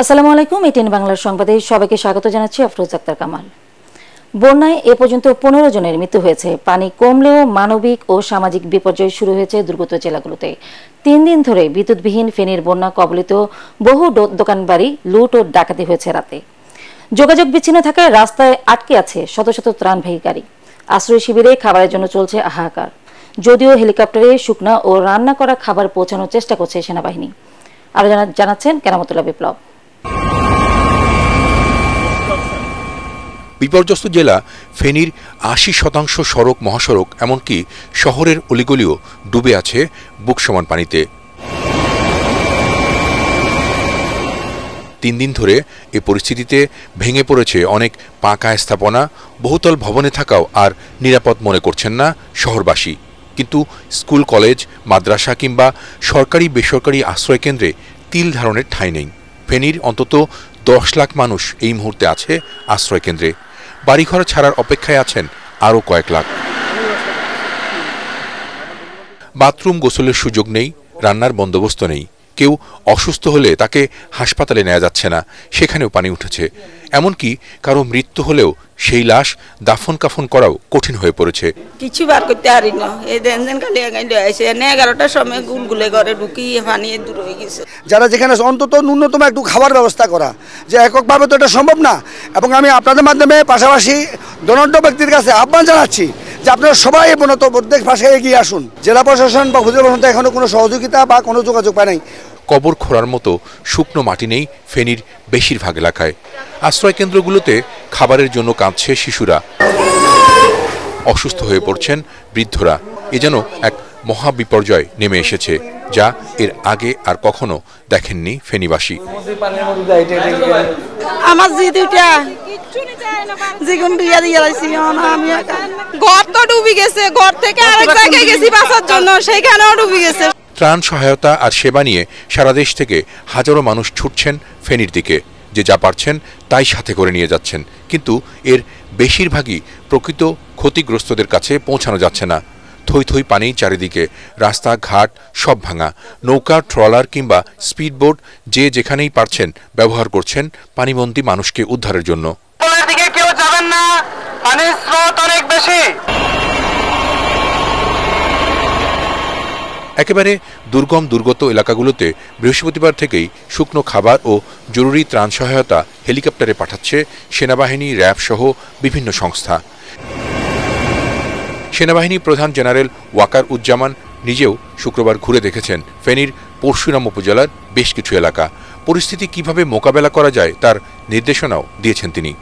আসসালামু আলাইকুম। এটিএন বাংলার সংবাদে সবাইকে স্বাগত জানাচ্ছি। আফরোজ আক্তার কামাল। বন্যায় এ পর্যন্ত 15 জনের মৃত্যু হয়েছে। পানি কমলেও মানবিক ও সামাজিক বিপর্যয় শুরু হয়েছে দুর্গত জেলাগুলোতে। 3 দিন ধরে বিদ্যুৎবিহীন ফেনীর বন্যা কবলিত বহু দোকানবাড়ি লুট ও ডাকাতি হয়েছে রাতে। যোগাযোগ বিচ্ছিন্ন থাকায় রাস্তায় আটকে আছে শত শত ত্রাণবাহী গাড়ি। আশ্রয় শিবিরে খাবারের জন্য চলছে হাহাকার। যদিও হেলিকপ্টারে শুকনা ও রান্না করা খাবার পৌঁছানোর চেষ্টা করছে সেনাবাহিনী। আরো জানাচ্ছেন কেরামতুল্লাহ বিপ্লব। বিপর্যস্ত জেলা ফেনীর ৮০% সড়ক মহাসড়ক এমনকি শহরের অলিগলিও ডুবে আছে বুক সমান পানিতে। 3 দিন ধরে এ পরিস্থিতিতে ভেঙে পড়েছে অনেক পাকা স্থাপনা। বহুতল ভবনে থাকাও আর নিরাপদ মনে করছেন না শহরবাসী। কিন্তু স্কুল, কলেজ, মাদ্রাসা কিংবা সরকারি বেসরকারি আশ্রয়কেন্দ্রে তিল ধারণের ঠাঁই নেই। ফেনীর অন্তত 10 লাখ মানুষ এই মুহূর্তে আছে আশ্রয়কেন্দ্রে। বাড়িঘর ছাড়ার অপেক্ষায় আছেন আরও কয়েক লাখ। বাথরুম, গোসলের সুযোগ নেই, রান্নার বন্দোবস্ত নেই। কেউ অসুস্থ হলে তাকে হাসপাতালে নেওয়া যাচ্ছে না, সেখানেও পানি উঠেছে। এমনকি কারো মৃত্যু হলেও সেই লাশ দাফন কাফন করাও কঠিন হয়ে পড়েছে। কিছু বার করতে পারি না। এই দেন খালি এসে 11টার সময় গুলগুলে ঘরে ঢুকি পানি দূর হয়ে গেছে। যারা যেখানে অন্তত ন্যূনতম একটু খাবার ব্যবস্থা করা, যে এককভাবে তো এটা সম্ভব না। এবং আমি আপনাদের মাধ্যমে পাশাপাশি ধনাঢ্য ব্যক্তির কাছে আহ্বান জানাচ্ছি যে আপনারা সবাই প্রত্যেক পাশে এগিয়ে আসুন। জেলা প্রশাসন বা উপজেলা প্রশাসন এখনো কোনো সহযোগিতা বা কোনো যোগাযোগ পায় নাই। কবর খোঁড়ার মতো শুকনো মাটি নেই ফেনীর বেশিরভাগ এলাকায়। আশ্রয়কেন্দ্রগুলোতে খাবারের জন্য কাঁদছে শিশুরা, অসুস্থ হয়ে পড়ছেন বৃদ্ধরা। এ যেন এক মহা বিপর্যয় নেমে এসেছে, যা এর আগে আর কখনো দেখেননি ফেনীবাসী। আমার ঘর তো ডুবে গেছে, ঘর থেকে আরেক জায়গায় গেছি বাঁচার জন্য, সেইখানেও ডুবে গেছে। ত্রাণ সহায়তা আর সেবা নিয়ে সারা দেশ থেকে হাজারো মানুষ ছুটছেন ফেনীর দিকে। যে যা পারছেন তাই সাথে করে নিয়ে যাচ্ছেন, কিন্তু এর বেশিরভাগই প্রকৃত ক্ষতিগ্রস্তদের কাছে পৌঁছানো যাচ্ছে না। থই থই পানি চারিদিকে, রাস্তাঘাট সব ভাঙা। নৌকা, ট্রলার কিংবা স্পিডবোট যে যেখানেই পারছেন ব্যবহার করছেন পানিবন্দী মানুষকে উদ্ধারের জন্য। কেউ যাবেন না, পানির স্রোত অনেক বেশি। একেবারে দুর্গত এলাকাগুলোতে বৃহস্পতিবার থেকেই শুকনো খাবার ও জরুরি ত্রাণ সহায়তা হেলিকপ্টারে পাঠাচ্ছে সেনাবাহিনী, র্যাব সহ বিভিন্ন সংস্থা। সেনাবাহিনী প্রধান জেনারেল ওয়াকার উজ্জামান নিজেও শুক্রবার ঘুরে দেখেছেন ফেনীর পরশুরাম উপজেলার বেশ কিছু এলাকা। পরিস্থিতি কিভাবে মোকাবেলা করা যায় তার নির্দেশনাও দিয়েছেন তিনি।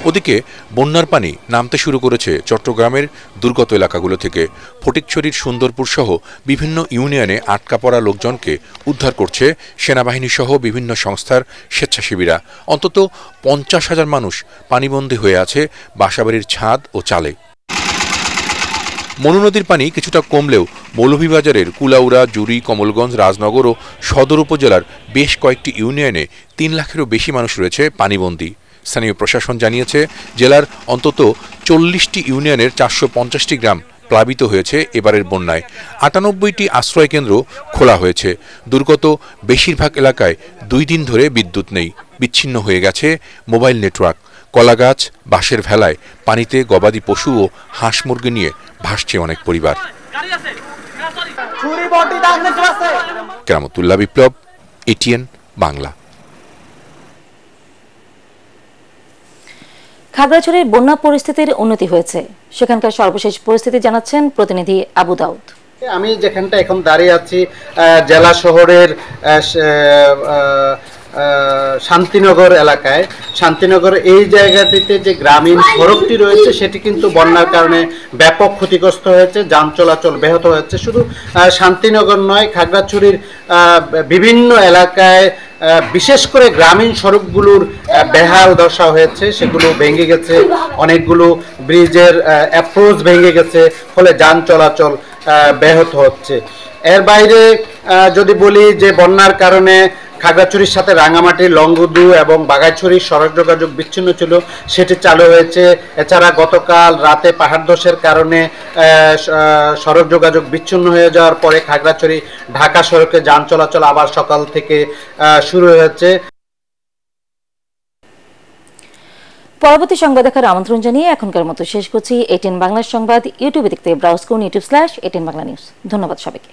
ওদিকে বন্যার পানি নামতে শুরু করেছে চট্টগ্রামের দুর্গত এলাকাগুলো থেকে। ফটিকছড়ির সুন্দরপুর সহ বিভিন্ন ইউনিয়নে আটকা পড়া লোকজনকে উদ্ধার করছে সেনাবাহিনী সহ বিভিন্ন সংস্থার স্বেচ্ছাসেবীরা। অন্তত 50,000 মানুষ পানিবন্দী হয়ে আছে বাসাবাড়ির ছাদ ও চালে। মনু নদীর পানি কিছুটা কমলেও মৌলভীবাজারের কুলাউড়া, জুরি, কমলগঞ্জ, রাজনগর ও সদর উপজেলার বেশ কয়েকটি ইউনিয়নে 3 লাখেরও বেশি মানুষ রয়েছে পানিবন্দী। স্থানীয় প্রশাসন জানিয়েছে জেলার অন্তত 40টি ইউনিয়নের 450টি গ্রাম প্লাবিত হয়েছে এবারের বন্যায়। 98টি আশ্রয়কেন্দ্র খোলা হয়েছে। দুর্গত বেশিরভাগ এলাকায় 2 দিন ধরে বিদ্যুৎ নেই, বিচ্ছিন্ন হয়ে গেছে মোবাইল নেটওয়ার্ক। কলাগাছ, বাঁশের ভেলায় পানিতে গবাদি পশু ও হাঁস মুরগি নিয়ে ভাসছে অনেক পরিবার। কেরামতুল্লাহ বিপ্লব, এটিএন বাংলা। খাগড়াছড়ির বন্যা পরিস্থিতির উন্নতি হয়েছে, সেখানকার সর্বশেষ পরিস্থিতি জানাচ্ছেন প্রতিনিধি আবু দাউদ। আমি যেখানটা এখন দাঁড়িয়ে আছি জেলা শহরের শান্তিনগর এলাকায়। শান্তিনগর এই জায়গাটিতে যে গ্রামীণ সড়কটি রয়েছে সেটি কিন্তু বন্যার কারণে ব্যাপক ক্ষতিগ্রস্ত হয়েছে, যান চলাচল ব্যাহত হয়েছে। শুধু শান্তিনগর নয়, খাগড়াছড়ির বিভিন্ন এলাকায় বিশেষ করে গ্রামীণ সড়কগুলোর বেহাল দশা হয়েছে, সেগুলো ভেঙে গেছে। অনেকগুলো ব্রিজের অ্যাপ্রোচ ভেঙে গেছে, ফলে যান চলাচল ব্যাহত হচ্ছে। এর বাইরে যদি বলি যে বন্যার কারণে খাগড়াছড়ির সাথে রাঙামাটি, লংগদু এবং বাঘাইছড়ি সড়ক যোগাযোগ বিচ্ছিন্ন ছিল, সেটি চালু হয়েছে। এছাড়া গতকাল রাতে পাহাড় ধসের কারণে সড়ক যোগাযোগ বিচ্ছিন্ন হয়ে যাওয়ার পরে খাগড়াছড়ি ঢাকা সড়কে যান চলাচল আবার সকাল থেকে শুরু হয়েছে। পরবর্তী সংবাদ দেখার আমন্ত্রণ জানিয়ে এখনকার মতো শেষ করছি। এটিএন বাংলা সংবাদ ইউটিউবে দেখতে ব্রাউজ করুন youtube/ATN Bangla News। ধন্যবাদ সবাইকে।